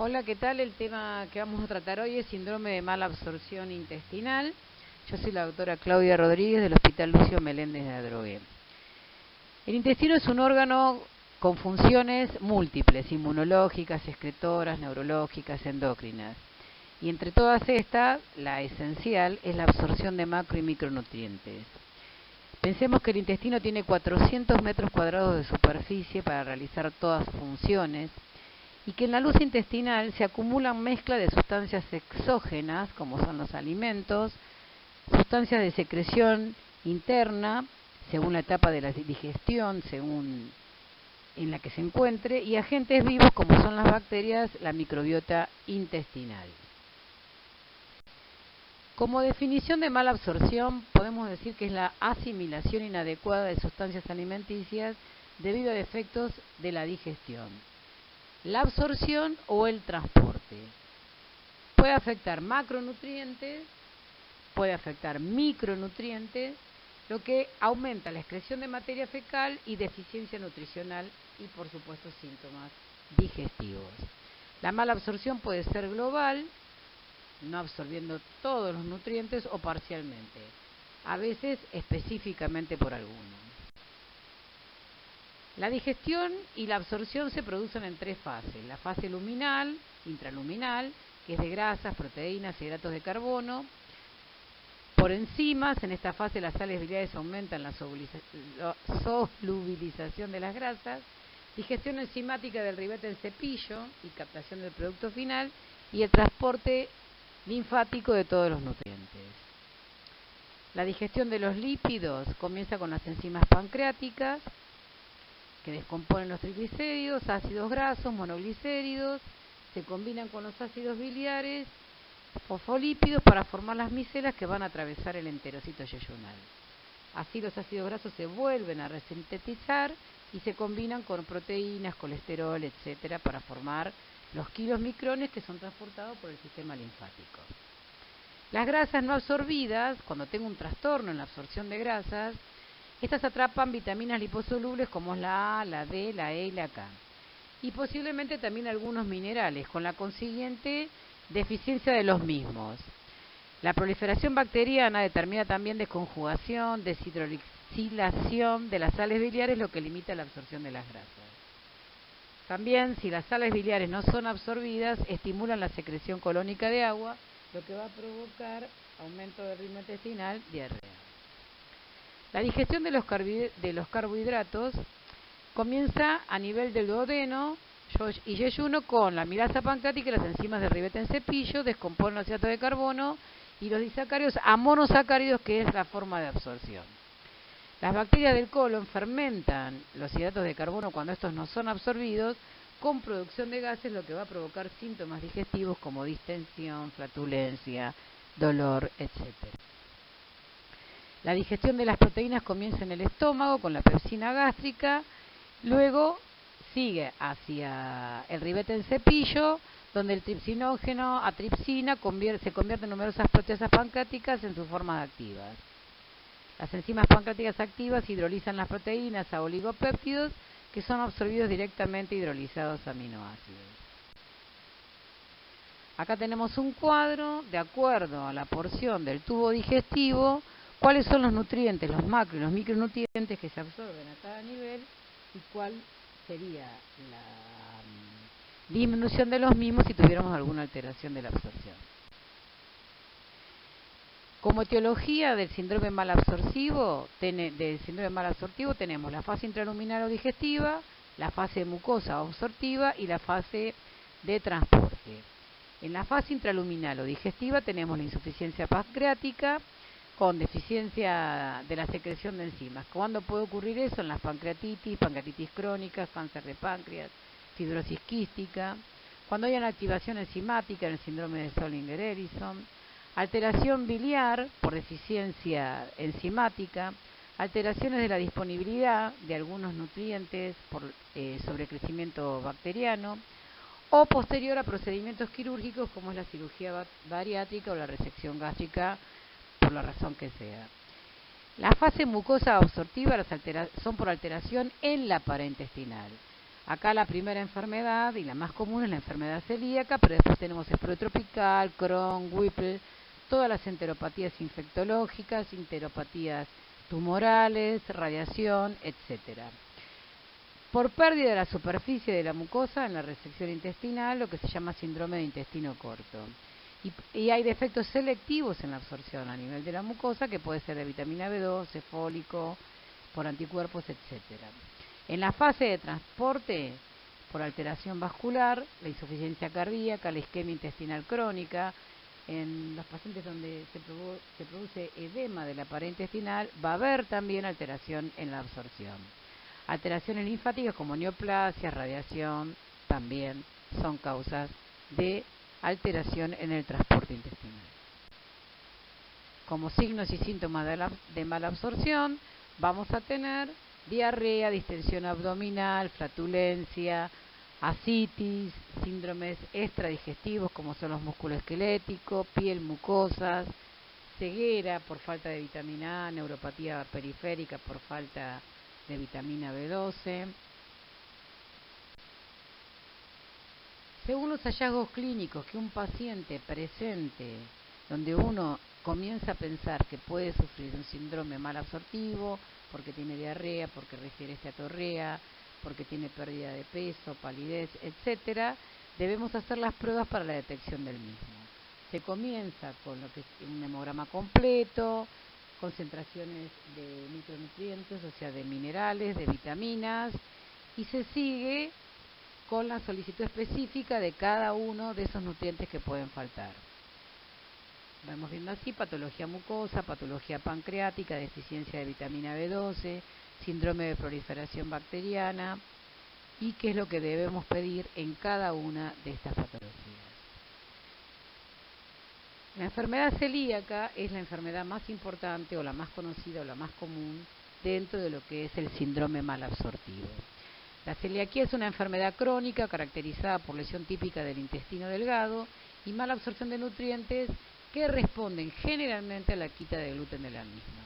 Hola, ¿qué tal? El tema que vamos a tratar hoy es síndrome de mala absorción intestinal. Yo soy la doctora Claudia Rodríguez del Hospital Lucio Meléndez de Adrogué. El intestino es un órgano con funciones múltiples, inmunológicas, excretoras, neurológicas, endocrinas. Y entre todas estas, la esencial es la absorción de macro y micronutrientes. Pensemos que el intestino tiene 400 metros cuadrados de superficie para realizar todas sus funciones, y que en la luz intestinal se acumulan mezcla de sustancias exógenas, como son los alimentos, sustancias de secreción interna, según la etapa de la digestión, según en la que se encuentre, y agentes vivos como son las bacterias, la microbiota intestinal. Como definición de mala absorción, podemos decir que es la asimilación inadecuada de sustancias alimenticias debido a defectos de la digestión, la absorción o el transporte. Puede afectar macronutrientes, puede afectar micronutrientes, lo que aumenta la excreción de materia fecal y deficiencia nutricional y, por supuesto, síntomas digestivos. La mala absorción puede ser global, no absorbiendo todos los nutrientes o parcialmente, a veces específicamente por alguno. La digestión y la absorción se producen en tres fases. La fase luminal, intraluminal, que es de grasas, proteínas y hidratos de carbono. Por enzimas, en esta fase las sales biliares aumentan la solubilización de las grasas. Digestión enzimática del ribete en cepillo y captación del producto final. Y el transporte linfático de todos los nutrientes. La digestión de los lípidos comienza con las enzimas pancreáticas, que descomponen los triglicéridos, ácidos grasos, monoglicéridos, se combinan con los ácidos biliares, fosfolípidos para formar las micelas que van a atravesar el enterocito yeyunal. Así los ácidos grasos se vuelven a resintetizar y se combinan con proteínas, colesterol, etcétera, para formar los kilomicrones que son transportados por el sistema linfático. Las grasas no absorbidas, cuando tengo un trastorno en la absorción de grasas, estas atrapan vitaminas liposolubles como es la A, la D, la E y la K. Y posiblemente también algunos minerales, con la consiguiente deficiencia de los mismos. La proliferación bacteriana determina también desconjugación, deshidroxilación de las sales biliares, lo que limita la absorción de las grasas. También, si las sales biliares no son absorbidas, estimulan la secreción colónica de agua, lo que va a provocar aumento del ritmo intestinal, diarrea. La digestión de los carbohidratos comienza a nivel del duodeno y yeyuno con la amilasa pancreática y las enzimas de ribete en cepillo, descomponen los hidratos de carbono y los disacáridos a monosacáridos, que es la forma de absorción. Las bacterias del colon fermentan los hidratos de carbono cuando estos no son absorbidos, con producción de gases, lo que va a provocar síntomas digestivos como distensión, flatulencia, dolor, etc. La digestión de las proteínas comienza en el estómago con la pepsina gástrica, luego sigue hacia el ribete en cepillo, donde el tripsinógeno a tripsina se convierte en numerosas proteasas pancreáticas en sus formas activas. Las enzimas pancreáticas activas hidrolizan las proteínas a oligopéptidos, que son absorbidos directamente hidrolizados a aminoácidos. Acá tenemos un cuadro de acuerdo a la porción del tubo digestivo, cuáles son los nutrientes, los macro y los micronutrientes que se absorben a cada nivel y cuál sería la disminución de los mismos si tuviéramos alguna alteración de la absorción. Como etiología del síndrome malabsortivo tenemos la fase intraluminal o digestiva, la fase mucosa absortiva y la fase de transporte. En la fase intraluminal o digestiva tenemos la insuficiencia pancreática con deficiencia de la secreción de enzimas. ¿Cuándo puede ocurrir eso? En las pancreatitis crónicas, cáncer de páncreas, fibrosis quística, cuando hay una activación enzimática en el síndrome de Zollinger-Ellison, alteración biliar por deficiencia enzimática, alteraciones de la disponibilidad de algunos nutrientes por sobrecrecimiento bacteriano, o posterior a procedimientos quirúrgicos como es la cirugía bariátrica o la resección gástrica, por la razón que sea. La fase mucosa absortiva son por alteración en la pared intestinal. Acá la primera enfermedad y la más común es la enfermedad celíaca, pero después tenemos esploro tropical, Crohn, Whipple, todas las enteropatías infectológicas, enteropatías tumorales, radiación, etcétera. Por pérdida de la superficie de la mucosa en la resección intestinal, lo que se llama síndrome de intestino corto. Y hay defectos selectivos en la absorción a nivel de la mucosa, que puede ser de vitamina B12, fólico, por anticuerpos, etcétera. En la fase de transporte, por alteración vascular, la insuficiencia cardíaca, la isquemia intestinal crónica, en los pacientes donde se produce edema de la pared intestinal, va a haber también alteración en la absorción. Alteraciones linfáticas como neoplasias, radiación, también son causas de alteración en el transporte intestinal. Como signos y síntomas de mala absorción, vamos a tener diarrea, distensión abdominal, flatulencia, ascitis, síndromes extradigestivos como son los musculoesqueléticos, piel mucosas, ceguera por falta de vitamina A, neuropatía periférica por falta de vitamina B12. Según los hallazgos clínicos que un paciente presente, donde uno comienza a pensar que puede sufrir un síndrome mal absortivo, porque tiene diarrea, porque refiere esteatorrea, porque tiene pérdida de peso, palidez, etcétera, debemos hacer las pruebas para la detección del mismo. Se comienza con lo que es un hemograma completo, concentraciones de micronutrientes, o sea, de minerales, de vitaminas, y se sigue con la solicitud específica de cada uno de esos nutrientes que pueden faltar. Vamos viendo así patología mucosa, patología pancreática, deficiencia de vitamina B12, síndrome de proliferación bacteriana y qué es lo que debemos pedir en cada una de estas patologías. La enfermedad celíaca es la enfermedad más importante o la más conocida o la más común dentro de lo que es el síndrome malabsortivo. La celiaquía es una enfermedad crónica caracterizada por lesión típica del intestino delgado y mala absorción de nutrientes que responden generalmente a la quita de gluten de la misma.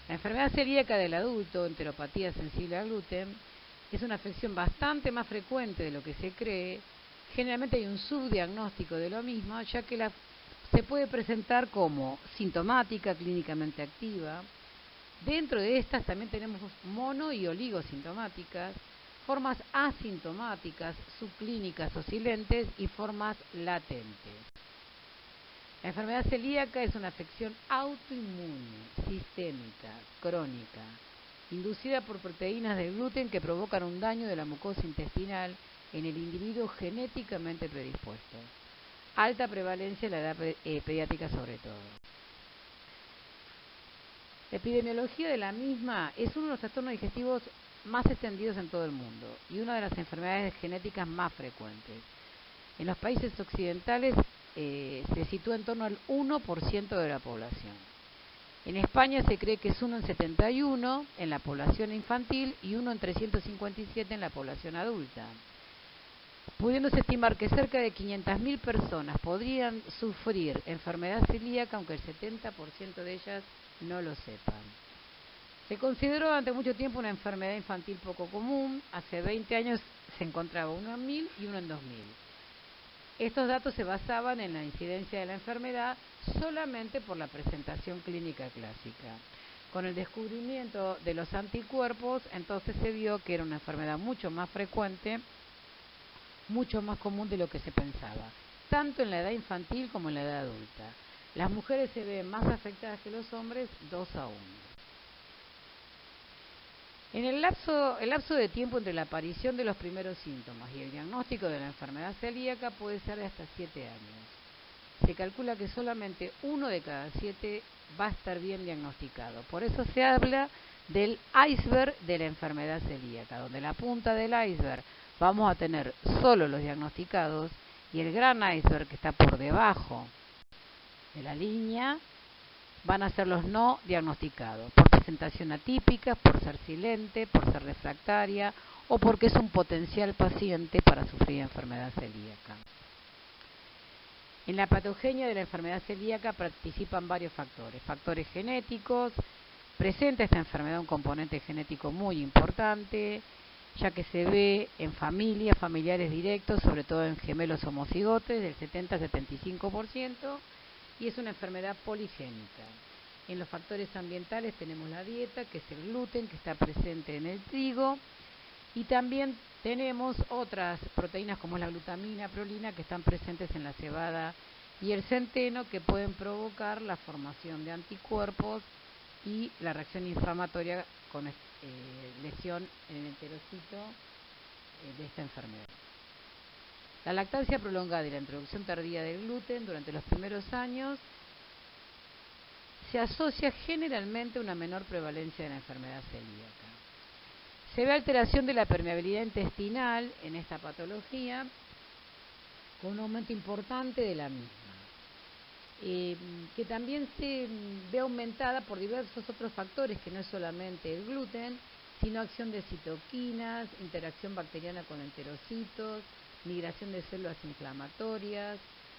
La enfermedad celíaca del adulto, enteropatía sensible al gluten, es una afección bastante más frecuente de lo que se cree. Generalmente hay un subdiagnóstico de lo mismo, ya que se puede presentar como sintomática, clínicamente activa. Dentro de estas también tenemos mono y oligosintomáticas, formas asintomáticas, subclínicas o silentes y formas latentes. La enfermedad celíaca es una afección autoinmune, sistémica, crónica, inducida por proteínas del gluten que provocan un daño de la mucosa intestinal en el individuo genéticamente predispuesto. Alta prevalencia en la edad pediátrica sobre todo. La epidemiología de la misma es uno de los trastornos digestivos más extendidos en todo el mundo y una de las enfermedades genéticas más frecuentes. En los países occidentales se sitúa en torno al 1% de la población. En España se cree que es 1 en 71 en la población infantil y 1 en 357 en la población adulta, pudiéndose estimar que cerca de 500.000 personas podrían sufrir enfermedad celíaca, aunque el 70% de ellas no lo sepan. Se consideró durante mucho tiempo una enfermedad infantil poco común. Hace 20 años se encontraba 1 en 1000 y 1 en 2000. Estos datos se basaban en la incidencia de la enfermedad solamente por la presentación clínica clásica. Con el descubrimiento de los anticuerpos, entonces se vio que era una enfermedad mucho más frecuente, mucho más común de lo que se pensaba, tanto en la edad infantil como en la edad adulta. Las mujeres se ven más afectadas que los hombres, 2 a 1. En el lapso de tiempo entre la aparición de los primeros síntomas y el diagnóstico de la enfermedad celíaca puede ser de hasta 7 años. Se calcula que solamente 1 de cada 7 va a estar bien diagnosticado. Por eso se habla del iceberg de la enfermedad celíaca, donde la punta del iceberg vamos a tener solo los diagnosticados y el gran iceberg que está por debajo de la línea van a ser los no diagnosticados, por presentación atípica, por ser silente, por ser refractaria o porque es un potencial paciente para sufrir enfermedad celíaca. En la patogenia de la enfermedad celíaca participan varios factores. Factores genéticos, presenta esta enfermedad un componente genético muy importante, ya que se ve en familias, familiares directos, sobre todo en gemelos homocigotes, del 70-75%, y es una enfermedad poligénica. En los factores ambientales tenemos la dieta, que es el gluten, que está presente en el trigo, y también tenemos otras proteínas como la glutamina, prolina, que están presentes en la cebada y el centeno, que pueden provocar la formación de anticuerpos y la reacción inflamatoria con lesión en el enterocito de esta enfermedad. La lactancia prolongada y la introducción tardía del gluten durante los primeros años se asocia generalmente a una menor prevalencia de la enfermedad celíaca. Se ve alteración de la permeabilidad intestinal en esta patología con un aumento importante de la misma, que también se ve aumentada por diversos otros factores, que no es solamente el gluten, sino acción de citoquinas, interacción bacteriana con enterocitos, migración de células inflamatorias,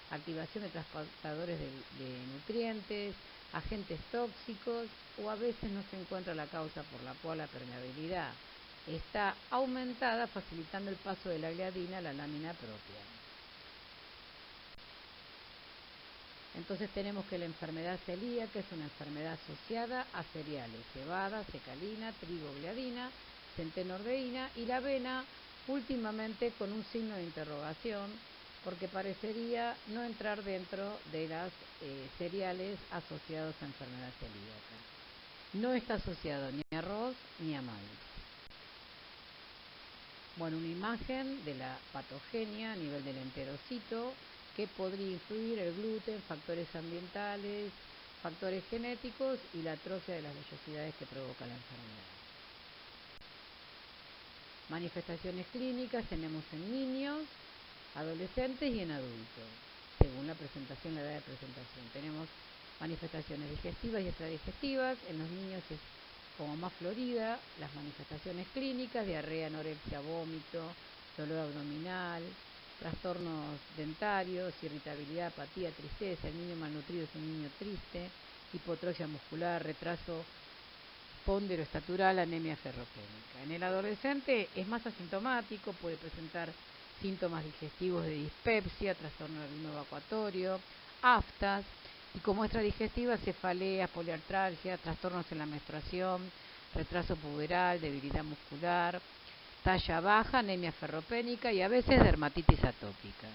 activación de transportadores de nutrientes, agentes tóxicos, o a veces no se encuentra la causa por la cual la permeabilidad está aumentada, facilitando el paso de la gliadina a la lámina propia. Entonces tenemos que la enfermedad celíaca es una enfermedad asociada a cereales, cebada, secalina, trigo, gliadina, centeno, ordeína, y la avena últimamente con un signo de interrogación, porque parecería no entrar dentro de las cereales asociados a enfermedad celíaca. No está asociado ni a arroz ni a maíz. Bueno, una imagen de la patogenia a nivel del enterocito, que podría influir el gluten, factores ambientales, factores genéticos y la atrofia de las vellosidades que provoca la enfermedad. Manifestaciones clínicas tenemos en niños, adolescentes y en adultos, según la presentación, la edad de presentación. Tenemos manifestaciones digestivas y extradigestivas. En los niños es como más florida, las manifestaciones clínicas: diarrea, anorexia, vómito, dolor abdominal, trastornos dentarios, irritabilidad, apatía, tristeza. El niño malnutrido es un niño triste, hipotrofia muscular, retraso ponderoestatural, anemia ferropénica. En el adolescente es más asintomático, puede presentar síntomas digestivos de dispepsia, trastorno evacuatorio, aftas, y como extradigestiva, cefaleas, poliartralgia, trastornos en la menstruación, retraso puberal, debilidad muscular, talla baja, anemia ferropénica y a veces dermatitis atópica.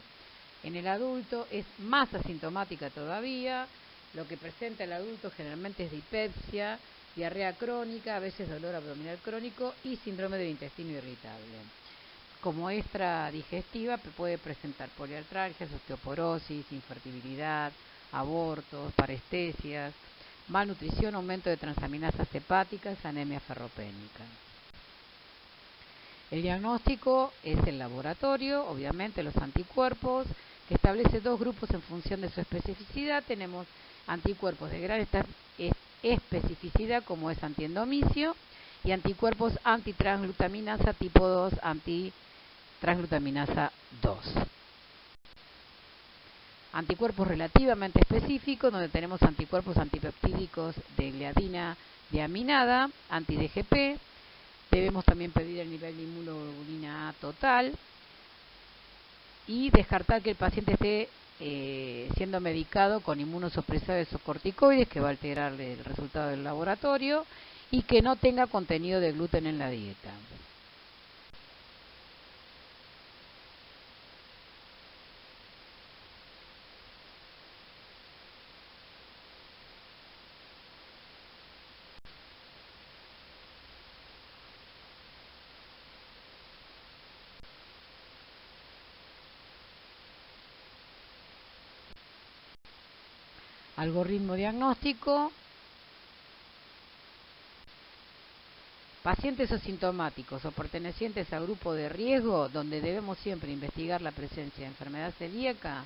En el adulto es más asintomática todavía. Lo que presenta el adulto generalmente es dispepsia, diarrea crónica, a veces dolor abdominal crónico y síndrome del intestino irritable. Como extradigestiva puede presentar poliartralgias, osteoporosis, infertilidad, abortos, parestesias, malnutrición, aumento de transaminasas hepáticas, anemia ferropénica. El diagnóstico es el laboratorio, obviamente los anticuerpos, que establece dos grupos en función de su especificidad. Tenemos anticuerpos de gran especificidad, como es antiendomicio, y anticuerpos antitransglutaminasa tipo 2, antitransglutaminasa 2. Anticuerpos relativamente específicos, donde tenemos anticuerpos antipeptídicos de gliadina deaminada, anti-DGP. Debemos también pedir el nivel de inmunoglobulina A total y descartar que el paciente esté siendo medicado con inmunosupresores o corticoides, que va a alterar el resultado del laboratorio, y que no tenga contenido de gluten en la dieta. Algoritmo diagnóstico: pacientes asintomáticos o pertenecientes a grupo de riesgo, donde debemos siempre investigar la presencia de enfermedad celíaca,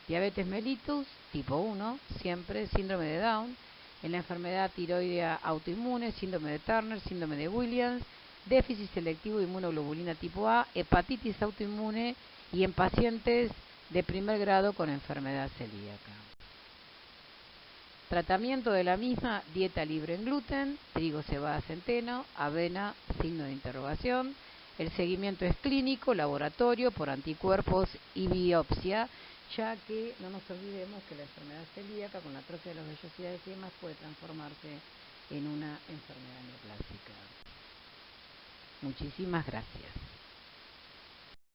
diabetes mellitus tipo 1, siempre, síndrome de Down, en la enfermedad tiroidea autoinmune, síndrome de Turner, síndrome de Williams, déficit selectivo de inmunoglobulina tipo A, hepatitis autoinmune y en pacientes de primer grado con enfermedad celíaca. Tratamiento de la misma: dieta libre en gluten, trigo, cebada, centeno, avena, signo de interrogación. El seguimiento es clínico, laboratorio, por anticuerpos y biopsia, ya que no nos olvidemos que la enfermedad celíaca con la atrofia de las vellosidades y demás puede transformarse en una enfermedad neoplásica. Muchísimas gracias.